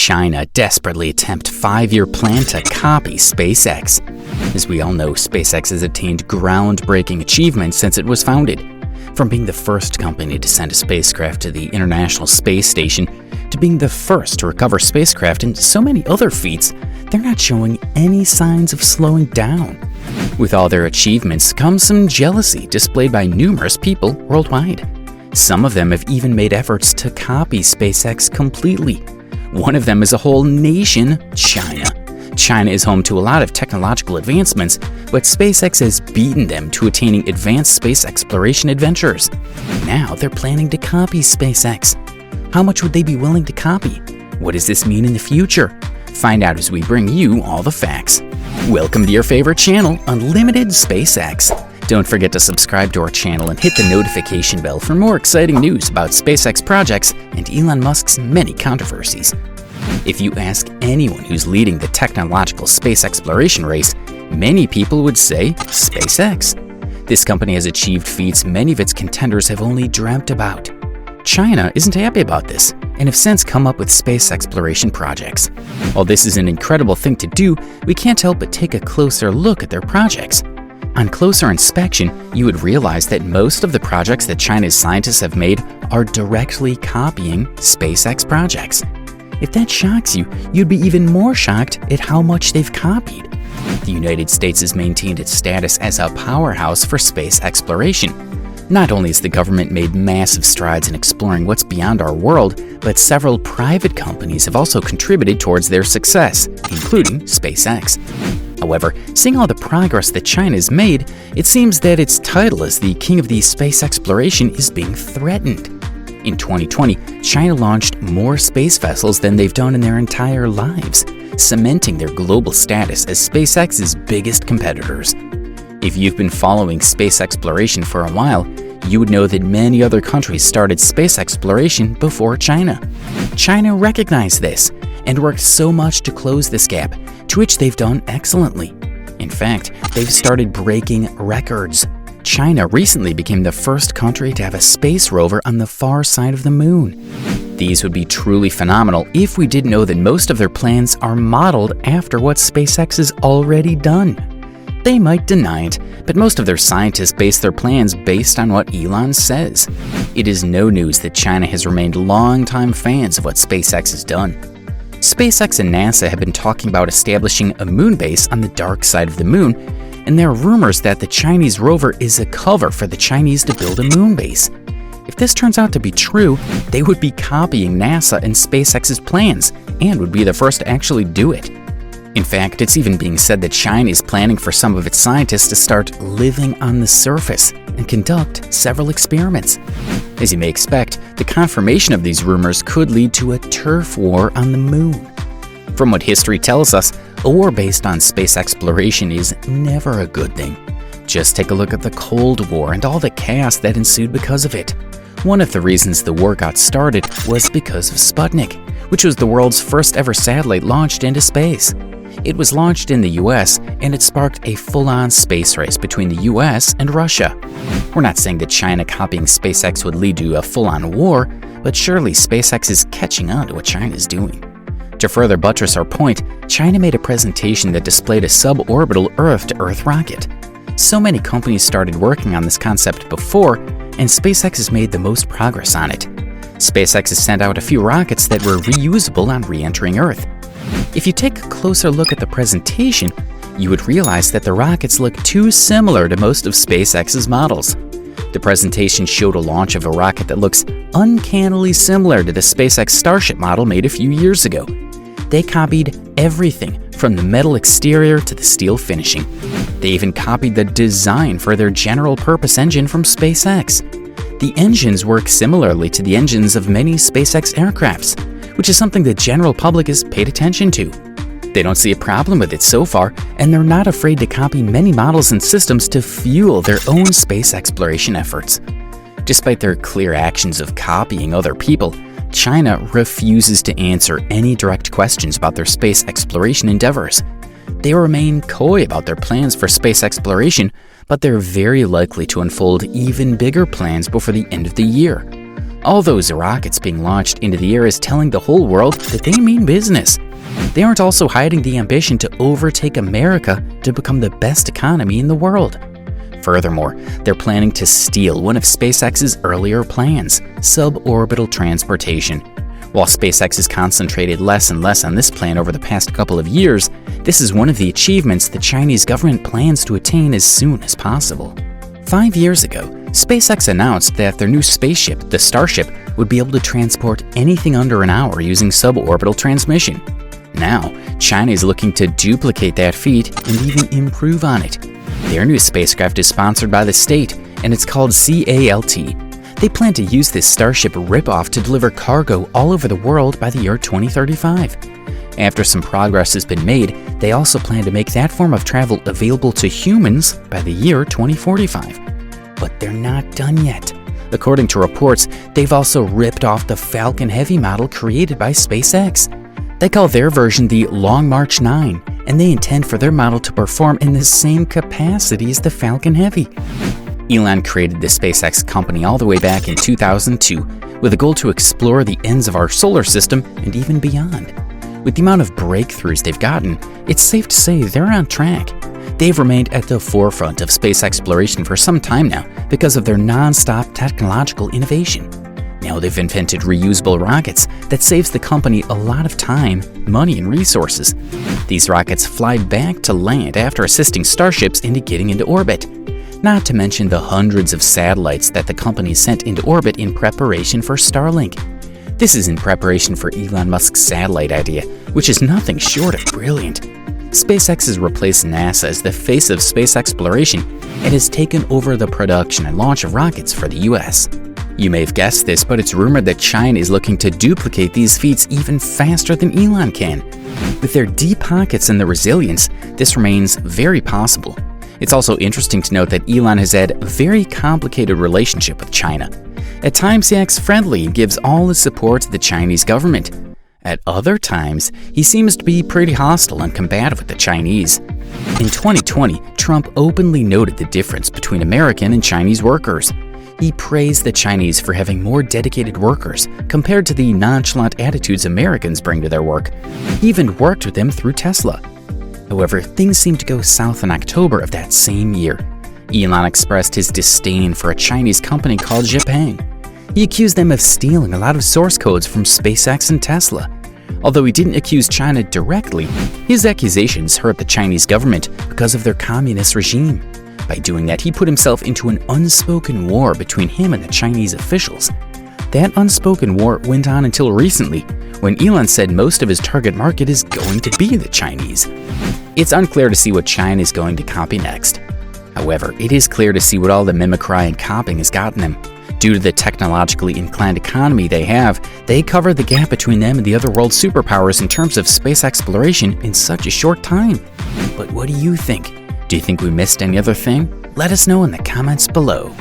China desperately attempt 5-year plan to copy SpaceX. As we all know, SpaceX has attained groundbreaking achievements since it was founded. From being the first company to send a spacecraft to the International Space Station, to being the first to recover spacecraft and so many other feats, they're not showing any signs of slowing down. With all their achievements comes some jealousy displayed by numerous people worldwide. Some of them have even made efforts to copy SpaceX completely. One of them is a whole nation, China. China is home to a lot of technological advancements, but SpaceX has beaten them to attaining advanced space exploration adventures. Now they're planning to copy SpaceX. How much would they be willing to copy? What does this mean in the future? Find out as we bring you all the facts. Welcome to your favorite channel, Unlimited SpaceX. Don't forget to subscribe to our channel and hit the notification bell for more exciting news about SpaceX projects and Elon Musk's many controversies. If you ask anyone who's leading the technological space exploration race, many people would say SpaceX. This company has achieved feats many of its contenders have only dreamt about. China isn't happy about this and have since come up with space exploration projects. While this is an incredible thing to do, we can't help but take a closer look at their projects. On closer inspection, you would realize that most of the projects that China's scientists have made are directly copying SpaceX projects. If that shocks you, you'd be even more shocked at how much they've copied. The United States has maintained its status as a powerhouse for space exploration. Not only has the government made massive strides in exploring what's beyond our world, but several private companies have also contributed towards their success, including SpaceX. However, seeing all the progress that China has made, it seems that its title as the king of the space exploration is being threatened. In 2020, China launched more space vessels than they've done in their entire lives, cementing their global status as SpaceX's biggest competitors. If you've been following space exploration for a while, you would know that many other countries started space exploration before China. China recognized this and worked so much to close this gap, to which they've done excellently. In fact, they've started breaking records. China recently became the first country to have a space rover on the far side of the moon. These would be truly phenomenal if we did know that most of their plans are modeled after what SpaceX has already done. They might deny it, but most of their scientists base their plans based on what Elon says. It is no news that China has remained longtime fans of what SpaceX has done. SpaceX and NASA have been talking about establishing a moon base on the dark side of the moon, and there are rumors that the Chinese rover is a cover for the Chinese to build a moon base. If this turns out to be true, they would be copying NASA and SpaceX's plans and would be the first to actually do it. In fact, it's even being said that China is planning for some of its scientists to start living on the surface and conduct several experiments. As you may expect, the confirmation of these rumors could lead to a turf war on the moon. From what history tells us, a war based on space exploration is never a good thing. Just take a look at the Cold War and all the chaos that ensued because of it. One of the reasons the war got started was because of Sputnik, which was the world's first ever satellite launched into space. It was launched in the US, and it sparked a full-on space race between the US and Russia. We're not saying that China copying SpaceX would lead to a full-on war, but surely SpaceX is catching on to what China is doing. To further buttress our point, China made a presentation that displayed a suborbital Earth-to-Earth rocket. So many companies started working on this concept before, and SpaceX has made the most progress on it. SpaceX has sent out a few rockets that were reusable on re-entering Earth. If you take a closer look at the presentation, you would realize that the rockets look too similar to most of SpaceX's models. The presentation showed a launch of a rocket that looks uncannily similar to the SpaceX Starship model made a few years ago. They copied everything from the metal exterior to the steel finishing. They even copied the design for their general-purpose engine from SpaceX. The engines work similarly to the engines of many SpaceX aircrafts, which is something the general public has paid attention to. They don't see a problem with it so far, and they're not afraid to copy many models and systems to fuel their own space exploration efforts. Despite their clear actions of copying other people, China refuses to answer any direct questions about their space exploration endeavors. They remain coy about their plans for space exploration, but they're very likely to unfold even bigger plans before the end of the year. All those rockets being launched into the air is telling the whole world that they mean business. They aren't also hiding the ambition to overtake America to become the best economy in the world. Furthermore, they're planning to steal one of SpaceX's earlier plans, suborbital transportation. While SpaceX has concentrated less and less on this plan over the past couple of years, this is one of the achievements the Chinese government plans to attain as soon as possible. 5 years ago, SpaceX announced that their new spaceship, the Starship, would be able to transport anything under an hour using suborbital transmission. Now, China is looking to duplicate that feat and even improve on it. Their new spacecraft is sponsored by the state, and it's called CALT. They plan to use this Starship ripoff to deliver cargo all over the world by the year 2035. After some progress has been made, they also plan to make that form of travel available to humans by the year 2045. But they're not done yet. According to reports, they've also ripped off the Falcon Heavy model created by SpaceX. They call their version the Long March 9, and they intend for their model to perform in the same capacity as the Falcon Heavy. Elon created the SpaceX company all the way back in 2002 with a goal to explore the ends of our solar system and even beyond. With the amount of breakthroughs they've gotten, it's safe to say they're on track. They've remained at the forefront of space exploration for some time now because of their non-stop technological innovation. Now they've invented reusable rockets that saves the company a lot of time, money, and resources. These rockets fly back to land after assisting starships into getting into orbit. Not to mention the hundreds of satellites that the company sent into orbit in preparation for Starlink. This is in preparation for Elon Musk's satellite idea, which is nothing short of brilliant. SpaceX has replaced NASA as the face of space exploration and has taken over the production and launch of rockets for the US. You may have guessed this, but it's rumored that China is looking to duplicate these feats even faster than Elon can. With their deep pockets and their resilience, this remains very possible. It's also interesting to note that Elon has had a very complicated relationship with China. At times he acts friendly and gives all his support to the Chinese government. At other times, he seems to be pretty hostile and combative with the Chinese. In 2020, Trump openly noted the difference between American and Chinese workers. He praised the Chinese for having more dedicated workers compared to the nonchalant attitudes Americans bring to their work. He even worked with them through Tesla. However, things seemed to go south in October of that same year. Elon expressed his disdain for a Chinese company called Japan. He accused them of stealing a lot of source codes from SpaceX and Tesla. Although he didn't accuse China directly, his accusations hurt the Chinese government because of their communist regime. By doing that, he put himself into an unspoken war between him and the Chinese officials. That unspoken war went on until recently, when Elon said most of his target market is going to be the Chinese. It's unclear to see what China is going to copy next. However, it is clear to see what all the mimicry and copying has gotten them. Due to the technologically inclined economy they have, they cover the gap between them and the other world superpowers in terms of space exploration in such a short time. But what do you think? Do you think we missed any other thing? Let us know in the comments below.